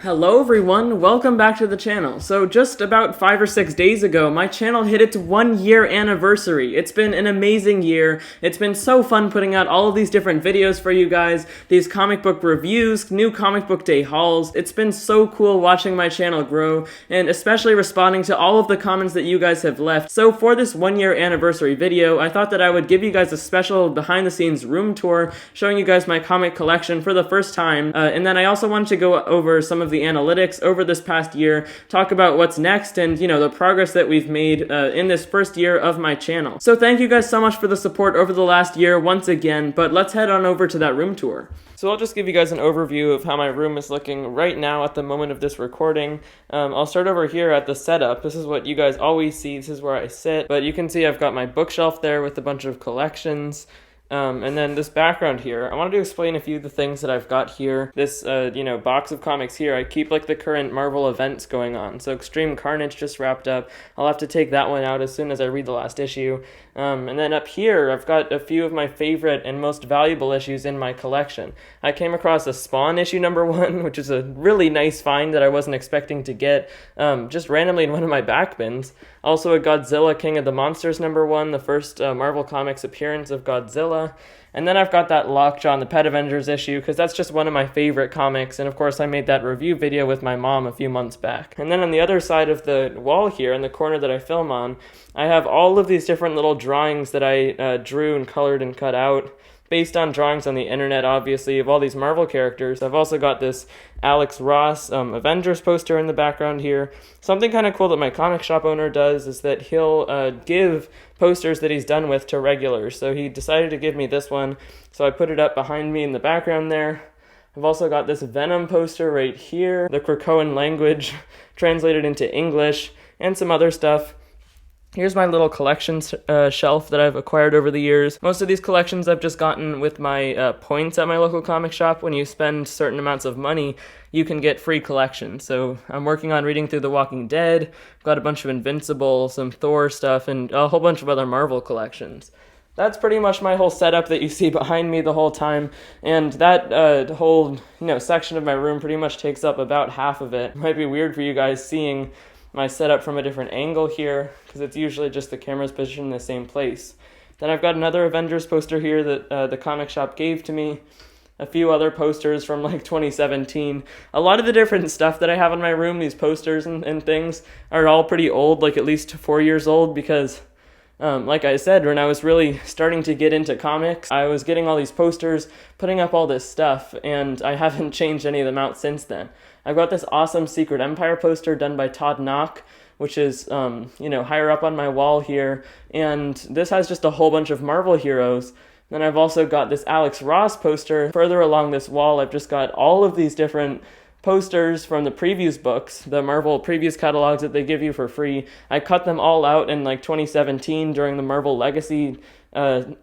Hello everyone, welcome back to the channel. So just about 5 or 6 days ago, my channel hit its 1-year anniversary. It's been an amazing year. It's been so fun putting out all of these different videos for you guys, these comic book reviews, new comic book day hauls. It's been so cool watching my channel grow, and especially responding to all of the comments that you guys have left. So for this 1-year anniversary video, I thought that I would give you guys a special behind the scenes room tour, showing you guys my comic collection for the first time, and then I also wanted to go over some of the analytics over this past year, talk about what's next, and the progress that we've made in this first year of my channel. So thank you guys so much for the support over the last year once again, but let's head on over to that room tour. So I'll just give you guys an overview of how my room is looking right now at the moment of this recording. I'll start over here at the setup. This is what you guys always see. This is where I sit, but you can see I've got my bookshelf there with a bunch of collections. And then this background here, I wanted to explain a few of the things that I've got here. This, box of comics here, I keep like the current Marvel events going on. So Extreme Carnage just wrapped up. I'll have to take that one out as soon as I read the last issue. And then up here, I've got a few of my favorite and most valuable issues in my collection. I came across a Spawn issue #1, which is a really nice find that I wasn't expecting to get, just randomly in one of my back bins. Also a Godzilla King of the Monsters #1, the first Marvel Comics appearance of Godzilla. And then I've got that Lockjaw and the Pet Avengers issue, because that's just one of my favorite comics, and of course I made that review video with my mom a few months back. And then on the other side of the wall here, in the corner that I film on, I have all of these different little drawings that I drew and colored and cut out, based on drawings on the internet, obviously, of all these Marvel characters. I've also got this Alex Ross Avengers poster in the background here. Something kind of cool that my comic shop owner does is that he'll give posters that he's done with to regulars. So he decided to give me this one, so I put it up behind me in the background there. I've also got this Venom poster right here, the Krakoan language translated into English, and some other stuff. Here's my little collection shelf that I've acquired over the years. Most of these collections I've just gotten with my points at my local comic shop. When you spend certain amounts of money, you can get free collections. So I'm working on reading through The Walking Dead, got a bunch of Invincible, some Thor stuff, and a whole bunch of other Marvel collections. That's pretty much my whole setup that you see behind me the whole time, and that whole section of my room pretty much takes up about half of it. It might be weird for you guys seeing my setup from a different angle here, because it's usually just the camera's positioned in the same place. Then I've got another Avengers poster here that the comic shop gave to me, a few other posters from like 2017. A lot of the different stuff that I have in my room, these posters and things, are all pretty old, like at least 4 years old, because like I said, when I was really starting to get into comics, I was getting all these posters, putting up all this stuff, and I haven't changed any of them out since then. I've got this awesome Secret Empire poster done by Todd Knock, which is, higher up on my wall here, and this has just a whole bunch of Marvel heroes. Then I've also got this Alex Ross poster. Further along this wall, I've just got all of these different posters from the previews books, the Marvel previews catalogs that they give you for free. I cut them all out in like 2017 during the Marvel Legacy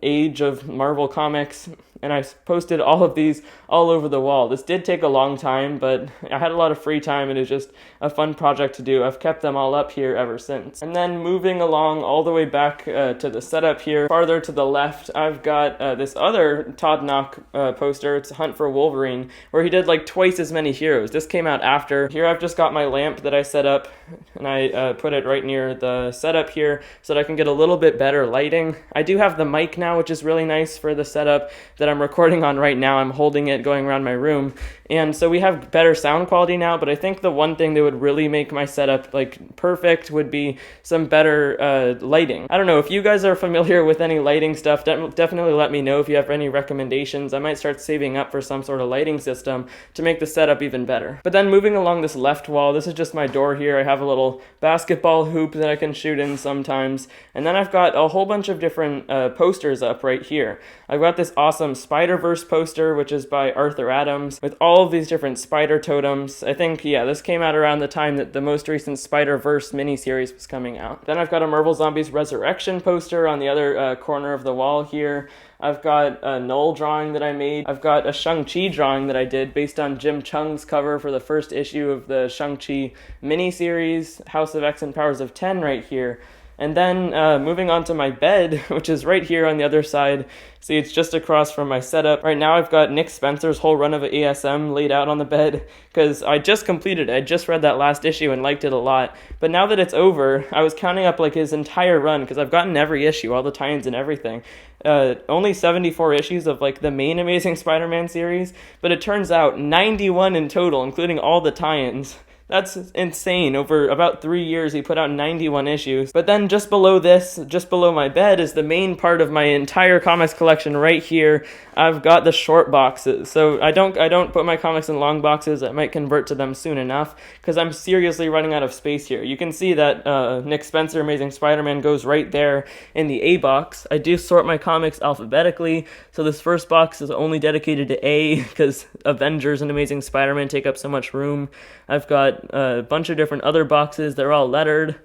age of Marvel Comics, and I posted all of these all over the wall. This did take a long time, but I had a lot of free time, and it was just a fun project to do. I've kept them all up here ever since. And then moving along all the way back to the setup here, farther to the left, I've got this other Todd Knock poster. It's Hunt for Wolverine, where he did like twice as many heroes. This came out after. Here I've just got my lamp that I set up, and I put it right near the setup here so that I can get a little bit better lighting. I do have the mic now, which is really nice for the setup that I'm recording on right now. I'm holding it going around my room, and so we have better sound quality now. But I think the one thing that would really make my setup like perfect would be some better lighting. I don't know if you guys are familiar with any lighting stuff. Definitely let me know if you have any recommendations. I might start saving up for some sort of lighting system to make the setup even better. But then moving along this left wall, this is just my door here. I have a little basketball hoop that I can shoot in sometimes, and then I've got a whole bunch of different posters up right here. I've got this awesome Spider-Verse poster, which is by Arthur Adams, with all of these different spider totems. I think, this came out around the time that the most recent Spider-Verse miniseries was coming out. Then I've got a Marvel Zombies Resurrection poster on the other corner of the wall here. I've got a Null drawing that I made. I've got a Shang-Chi drawing that I did based on Jim Chung's cover for the first issue of the Shang-Chi miniseries, House of X and Powers of 10 right here. And then moving on to my bed, which is right here on the other side. See, it's just across from my setup. Right now I've got Nick Spencer's whole run of ASM laid out on the bed because I just completed it. I just read that last issue and liked it a lot. But now that it's over, I was counting up like his entire run because I've gotten every issue, all the tie-ins and everything. Only 74 issues of like the main Amazing Spider-Man series, but it turns out 91 in total, including all the tie-ins. That's insane. Over about 3 years, he put out 91 issues. But then just below this, just below my bed, is the main part of my entire comics collection right here. I've got the short boxes. So I don't put my comics in long boxes. I might convert to them soon enough because I'm seriously running out of space here. You can see that Nick Spencer Amazing Spider-Man goes right there in the A box. I do sort my comics alphabetically. So this first box is only dedicated to A because Avengers and Amazing Spider-Man take up so much room. I've got a bunch of different other boxes. They're all lettered.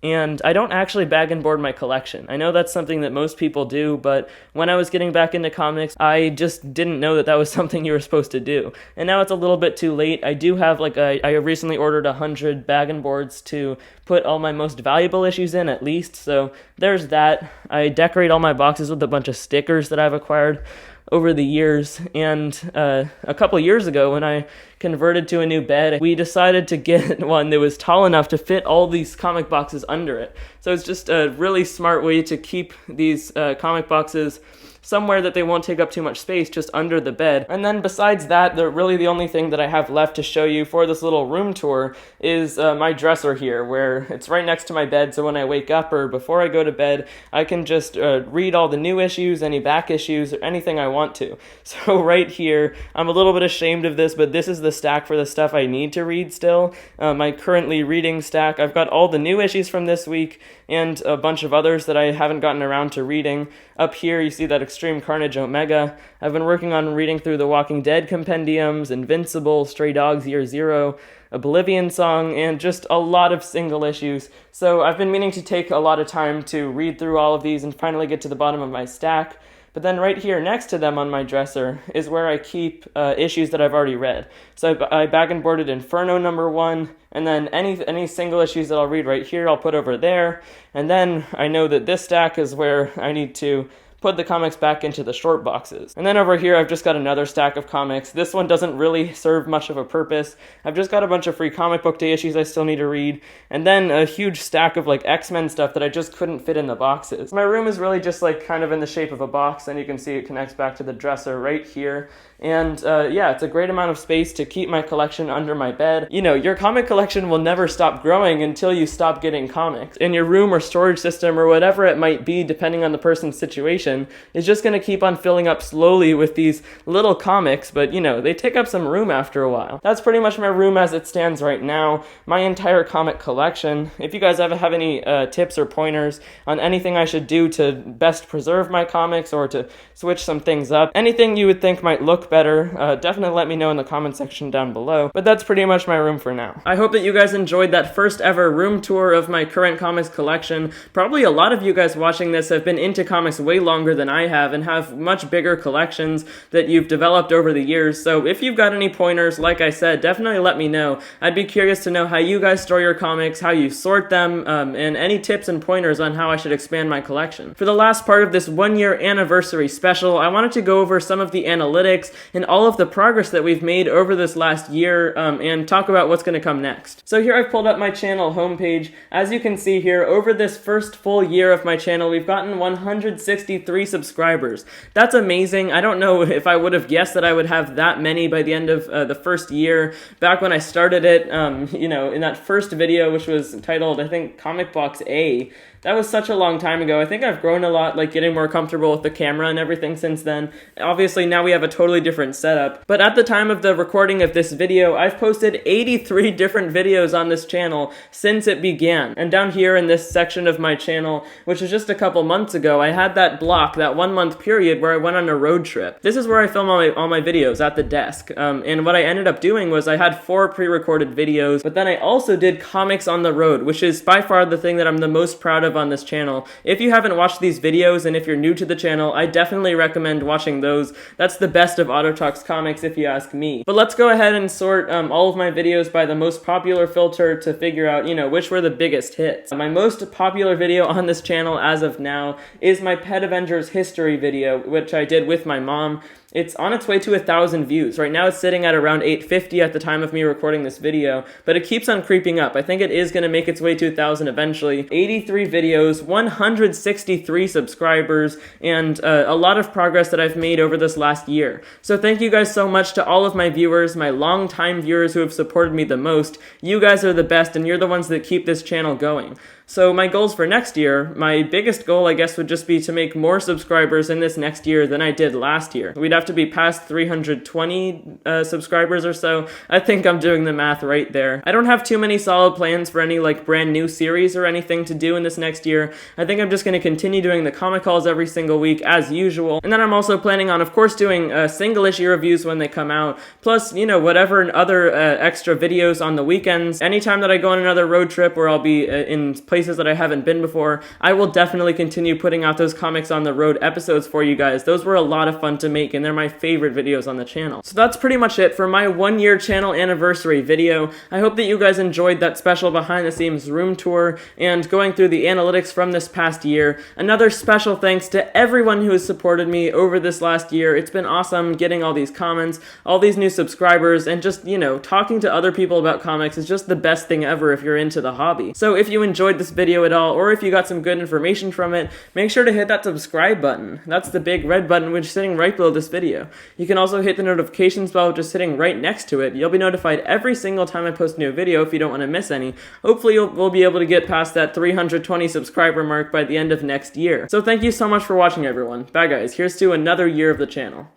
And I don't actually bag and board my collection. I know that's something that most people do, but when I was getting back into comics, I just didn't know that that was something you were supposed to do. And now it's a little bit too late. I do have I recently ordered 100 bag and boards to put all my most valuable issues in at least. So there's that. I decorate all my boxes with a bunch of stickers that I've acquired over the years, and a couple years ago when I converted to a new bed, we decided to get one that was tall enough to fit all these comic boxes under it. So it's just a really smart way to keep these comic boxes somewhere that they won't take up too much space, just under the bed. And then besides that, really the only thing that I have left to show you for this little room tour is my dresser here, where it's right next to my bed, so when I wake up or before I go to bed, I can just read all the new issues, any back issues, or anything I want to. So right here, I'm a little bit ashamed of this, but this is the stack for the stuff I need to read still. My currently reading stack, I've got all the new issues from this week, and a bunch of others that I haven't gotten around to reading. Up here, you see that Extreme Carnage Omega. I've been working on reading through the Walking Dead compendiums, Invincible, Stray Dogs Year Zero, Oblivion Song, and just a lot of single issues. So I've been meaning to take a lot of time to read through all of these and finally get to the bottom of my stack. But then right here next to them on my dresser is where I keep issues that I've already read. So I bag and boarded Inferno #1, and then any single issues that I'll read right here I'll put over there. And then I know that this stack is where I need to put the comics back into the short boxes. And then over here, I've just got another stack of comics. This one doesn't really serve much of a purpose. I've just got a bunch of free comic book day issues I still need to read, and then a huge stack of like X-Men stuff that I just couldn't fit in the boxes. My room is really just like kind of in the shape of a box, and you can see it connects back to the dresser right here. And yeah, it's a great amount of space to keep my collection under my bed. You know, your comic collection will never stop growing until you stop getting comics. And your room or storage system or whatever it might be, depending on the person's situation, is just going to keep on filling up slowly with these little comics, but you know, they take up some room after a while. That's pretty much my room as it stands right now, my entire comic collection. If you guys have any tips or pointers on anything I should do to best preserve my comics or to switch some things up, anything you would think might look better, definitely let me know in the comment section down below. But that's pretty much my room for now. I hope that you guys enjoyed that first ever room tour of my current comics collection. Probably a lot of you guys watching this have been into comics way longer than I have and have much bigger collections that you've developed over the years. So if you've got any pointers, like I said, definitely let me know. I'd be curious to know how you guys store your comics, how you sort them, and any tips and pointers on how I should expand my collection. For the last part of this 1-year anniversary special, I wanted to go over some of the analytics and all of the progress that we've made over this last year, and talk about what's going to come next. So here I've pulled up my channel homepage. As you can see here, over this first full year of my channel, we've gotten 163 subscribers. That's amazing. I don't know if I would have guessed that I would have that many by the end of the first year. Back when I started it, you know, in that first video, which was titled, I think, Comic Box A, that was such a long time ago. I think I've grown a lot, like getting more comfortable with the camera and everything since then. Obviously, now we have a totally different setup. But at the time of the recording of this video, I've posted 83 different videos on this channel since it began. And down here in this section of my channel, which was just a couple months ago, I had that block block, that 1 month period where I went on a road trip. This is where I film all my videos, at the desk. And what I ended up doing was I had 4 pre-recorded videos, but then I also did comics on the road, which is by far the thing that I'm the most proud of on this channel. If you haven't watched these videos, and if you're new to the channel, I definitely recommend watching those. That's the best of Otto Talks comics if you ask me. But let's go ahead and sort all of my videos by the most popular filter to figure out, you know, which were the biggest hits. My most popular video on this channel as of now is my Pet Avengers history video, which I did with my mom. It's on its way to 1,000 views. Right now it's sitting at around 850 at the time of me recording this video, but it keeps on creeping up. I think it is going to make its way to 1,000 eventually. 83 videos, 163 subscribers, and a lot of progress that I've made over this last year. So thank you guys so much to all of my viewers, my long-time viewers who have supported me the most. You guys are the best, and you're the ones that keep this channel going. So my goals for next year, my biggest goal I guess would just be to make more subscribers in this next year than I did last year. We'd have to be past 320 subscribers or so. I think I'm doing the math right there. I don't have too many solid plans for any like brand new series or anything to do in this next year. I think I'm just going to continue doing the comic calls every single week as usual. And then I'm also planning on, of course, doing single issue reviews when they come out, plus, you know, whatever other extra videos on the weekends. Anytime that I go on another road trip where I'll be in places that I haven't been before, I will definitely continue putting out those comics on the road episodes for you guys. Those were a lot of fun to make, and they're my favorite videos on the channel. So that's pretty much it for my 1-year channel anniversary video. I hope that you guys enjoyed that special behind the scenes room tour and going through the analytics from this past year. Another special thanks to everyone who has supported me over this last year. It's been awesome getting all these comments, all these new subscribers, and just, you know, talking to other people about comics is just the best thing ever if you're into the hobby. So if you enjoyed this video at all, or if you got some good information from it, make sure to hit that subscribe button. That's the big red button which is sitting right below this video. You can also hit the notifications bell which is sitting right next to it. You'll be notified every single time I post a new video if you don't want to miss any. Hopefully we'll be able to get past that 320 subscriber mark by the end of next year. So thank you so much for watching, everyone. Bye guys, here's to another year of the channel.